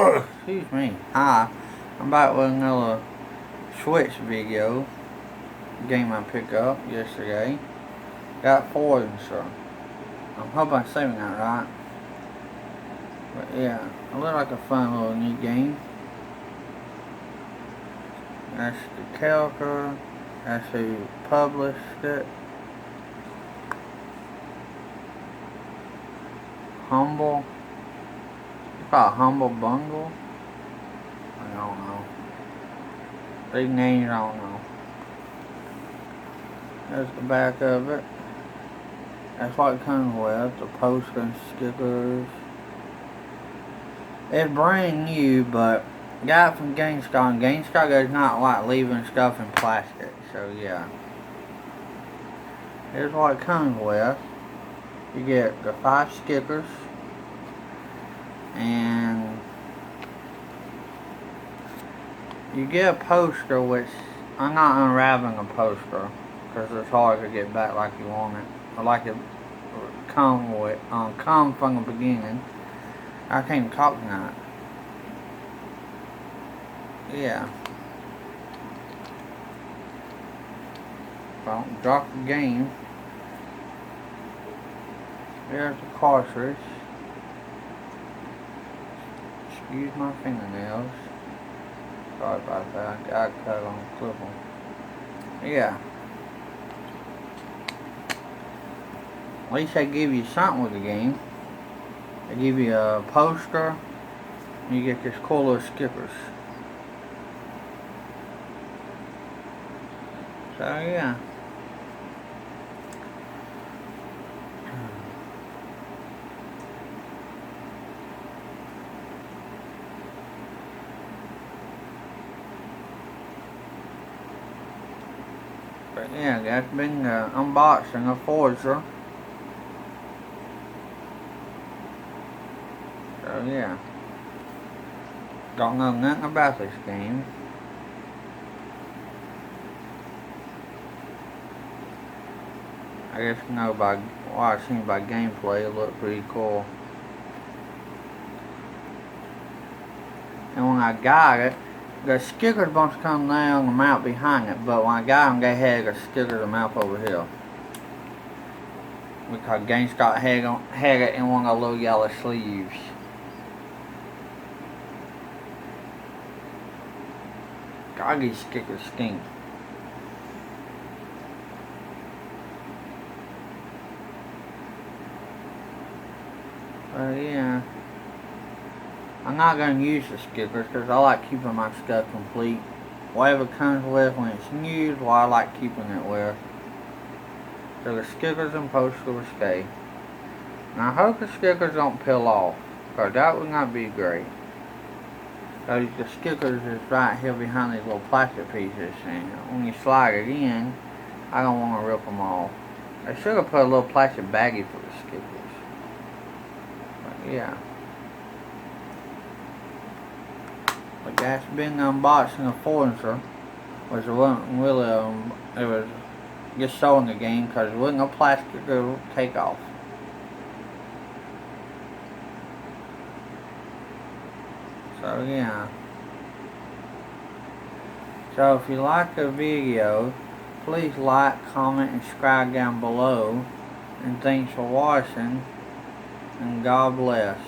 Excuse me. Hi. I'm back with another Switch video. Game I picked up yesterday. Got Forager. I hope I'm saying that right. But yeah, it looked like a fun little neat game. That's the character. That's who published it. Humble. It's called Humble Bundle. I don't know. These names I don't know. There's the back of it. That's what it comes with. The poster and stickers. It's brand new, but got it from GameStop. And GameStop does not like leaving stuff in plastic. So yeah. Here's what it comes with. You get the 5 stickers. And you get a poster, which I'm not unwrapping a poster because it's hard to get back like you want it. I like it come from the beginning. I can't even talk tonight. Yeah. Well, drop the game. There's the cartridge. Excuse my fingernails. Sorry about that. I got cut on the clip them. Yeah. At least they give you something with the game. They give you a poster. And you get this cool little stickers. So yeah. But yeah, that's been the unboxing of Forager. So yeah. Don't know nothing about this game. I guess you know by what I've seen by gameplay, it looked pretty cool. And when I got it, the stickers bunch come down the mouth behind it, but when I got them, they had the stickers the mouth over here. Because GameStop had it in one of the little yellow sleeves. God, these stickers stink. But yeah. I'm not going to use the stickers because I like keeping my stuff complete. Whatever comes with when it's new, well, I like keeping it with. So the stickers and poster will stay. And I hope the stickers don't peel off, because that would not be great. Because the stickers is right here behind these little plastic pieces, and when you slide it in, I don't want to rip them off. I should have put a little plastic baggie for the stickers. But yeah. But that's been the unboxing of Forager, which wasn't really, it was just showing the game because it wasn't no plastic to take off. So yeah. So if you like the video, please like, comment, and subscribe down below. And thanks for watching, and God bless.